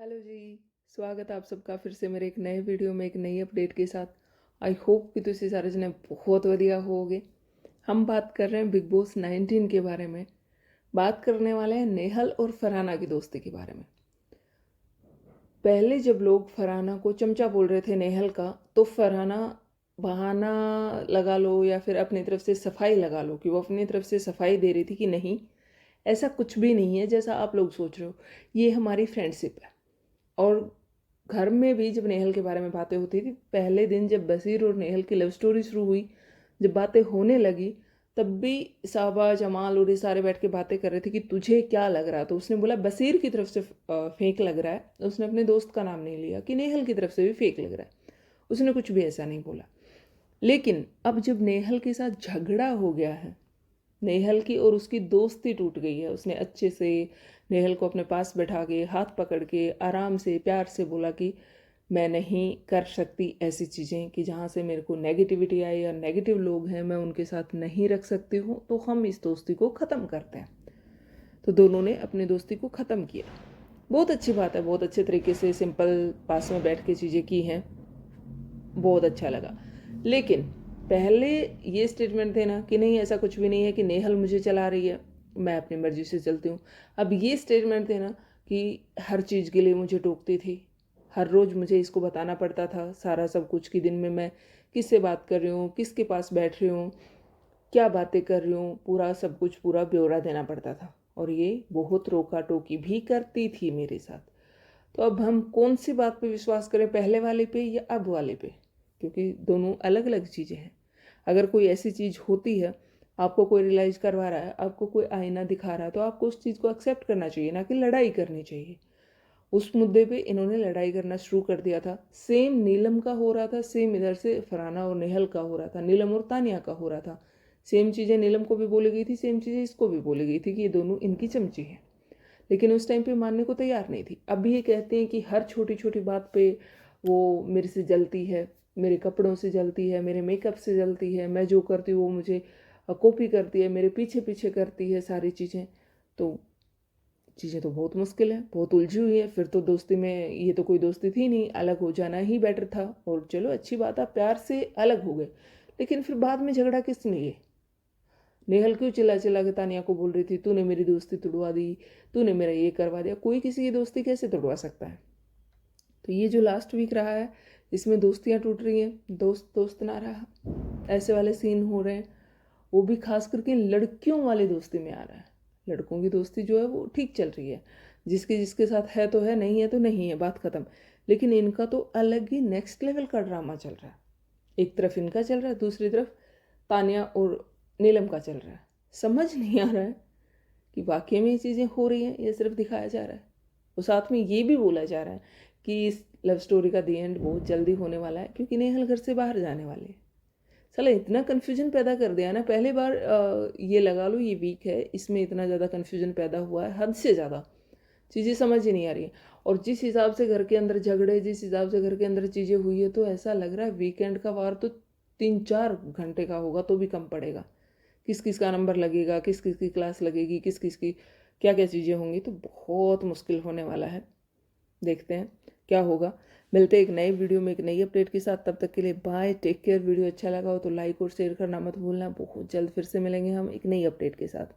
Hello जी। स्वागत है आप सबका फिर से मेरे एक नए वीडियो में एक नई अपडेट के साथ। आई होप कि तुसी सारे जने बहुत बढ़िया होगे। हम बात कर रहे हैं बिग बॉस 19 के बारे में। बात करने वाले हैं नेहल और फरहाना की दोस्ती के बारे में। पहले जब लोग फरहाना को चमचा बोल रहे थे नेहल का, तो फरहाना बहाना लगा लो या फिर अपनी तरफ से सफाई लगा लो कि वो अपनी तरफ से सफाई दे रही थी कि नहीं, ऐसा कुछ भी नहीं है जैसा आप लोग सोच रहे हो, ये हमारी फ्रेंडशिप है। और घर में भी जब नेहल के बारे में बातें होती थी, पहले दिन जब बसीर और नेहल की लव स्टोरी शुरू हुई, जब बातें होने लगी, तब भी साबा जमाल और ये सारे बैठ के बातें कर रहे थे कि तुझे क्या लग रहा है। तो उसने बोला बसीर की तरफ से फेक लग रहा है। उसने अपने दोस्त का नाम नहीं लिया कि नेहल की तरफ से भी फेक लग रहा है। उसने कुछ भी ऐसा नहीं बोला। लेकिन अब जब नेहल के साथ झगड़ा हो गया है, नेहल की और उसकी दोस्ती टूट गई है, उसने अच्छे से नेहल को अपने पास बैठा के हाथ पकड़ के आराम से प्यार से बोला कि मैं नहीं कर सकती ऐसी चीज़ें कि जहाँ से मेरे को नेगेटिविटी आए या नेगेटिव लोग हैं मैं उनके साथ नहीं रख सकती हूँ, तो हम इस दोस्ती को ख़त्म करते हैं। तो दोनों ने अपनी दोस्ती को ख़त्म किया। बहुत अच्छी बात है, बहुत अच्छे तरीके से सिंपल पास में बैठ के चीज़ें की हैं, बहुत अच्छा लगा। लेकिन पहले ये स्टेटमेंट थे ना कि नहीं ऐसा कुछ भी नहीं है कि नेहल मुझे चला रही है, मैं अपनी मर्जी से चलती हूँ। अब ये स्टेटमेंट थे ना कि हर चीज़ के लिए मुझे टोकती थी, हर रोज़ मुझे इसको बताना पड़ता था सारा सब कुछ कि दिन में मैं किससे बात कर रही हूँ, किसके पास बैठ रही हूँ, क्या बातें कर रही हूँ, पूरा सब कुछ पूरा ब्यौरा देना पड़ता था। और ये बहुत रोका टोकी भी करती थी मेरे साथ। तो अब हम कौन सी बात पे विश्वास करें, पहले वाले पे या अब वाले पे? क्योंकि दोनों अलग अलग चीज़ें हैं। अगर कोई ऐसी चीज़ होती है, आपको कोई रियलाइज़ करवा रहा है, आपको कोई आईना दिखा रहा है, तो आपको उस चीज़ को एक्सेप्ट करना चाहिए, ना कि लड़ाई करनी चाहिए। उस मुद्दे पे इन्होंने लड़ाई करना शुरू कर दिया था। सेम नीलम का हो रहा था, सेम इधर से फरहाना और नेहल का हो रहा था, नीलम और तानिया का हो रहा था। सेम चीज़ें नीलम को भी बोली गई थी, सेम चीज़ें इसको भी बोली गई थी कि ये दोनों इनकी चमची हैं। लेकिन उस टाइम पे मानने को तैयार नहीं थी। अब भी ये कहते हैं कि हर छोटी छोटी बात पे वो मेरे से जलती है, मेरे कपड़ों से जलती है, मेरे मेकअप से जलती है, मैं जो करती हूँ वो मुझे कॉपी करती है, मेरे पीछे पीछे करती है सारी चीज़ें। तो चीज़ें तो बहुत मुश्किल है, बहुत उलझी हुई है। फिर तो दोस्ती में ये तो कोई दोस्ती थी नहीं, अलग हो जाना ही बेटर था। और चलो अच्छी बात है, प्यार से अलग हो गए। लेकिन फिर बाद में झगड़ा किस लिए? नेहल क्यों चिल्ला चिल्ला के तानिया को बोल रही थी तूने मेरी दोस्ती तोड़वा दी, तूने मेरा ये करवा दिया? कोई किसी की दोस्ती कैसे तोड़वा सकता है? तो ये जो लास्ट वीक रहा है, इसमें दोस्तियाँ टूट रही हैं, दोस्त दोस्त ना रहा, ऐसे वाले सीन हो रहे हैं। वो भी खास करके लड़कियों वाली दोस्ती में आ रहा है। लड़कों की दोस्ती जो है वो ठीक चल रही है, जिसके जिसके साथ है तो है, नहीं है तो नहीं है, बात खत्म। लेकिन इनका तो अलग ही नेक्स्ट लेवल का ड्रामा चल रहा है। एक तरफ इनका चल रहा है, दूसरी तरफ तानिया और नीलम का चल रहा है। समझ नहीं आ रहा है कि वाकई में ये चीज़ें हो रही हैं या सिर्फ दिखाया जा रहा है। और साथ में ये भी बोला जा रहा है कि इस लव स्टोरी का दी एंड बहुत जल्दी होने वाला है, क्योंकि नेहल घर से बाहर जाने वाली है। साला इतना कन्फ्यूजन पैदा कर दिया ना। पहली बार ये लगा लो ये वीक है, इसमें इतना ज़्यादा कन्फ्यूजन पैदा हुआ है, हद से ज़्यादा चीज़ें समझ ही नहीं आ रही हैं। और जिस हिसाब से घर के अंदर झगड़े, जिस हिसाब से घर के अंदर चीज़ें हुई है, तो ऐसा लग रहा है वीकेंड का वार तो 3-4 घंटे का होगा तो भी कम पड़ेगा। किस किस का नंबर लगेगा, किस किस की क्लास लगेगी, किस किस की क्या क्या चीज़ें होंगी, तो बहुत मुश्किल होने वाला है। देखते हैं क्या होगा। मिलते हैं एक नई वीडियो में एक नई अपडेट के साथ। तब तक के लिए बाय, टेक केयर। वीडियो अच्छा लगा हो तो लाइक और शेयर करना मत भूलना। बहुत जल्द फिर से मिलेंगे हम एक नई अपडेट के साथ।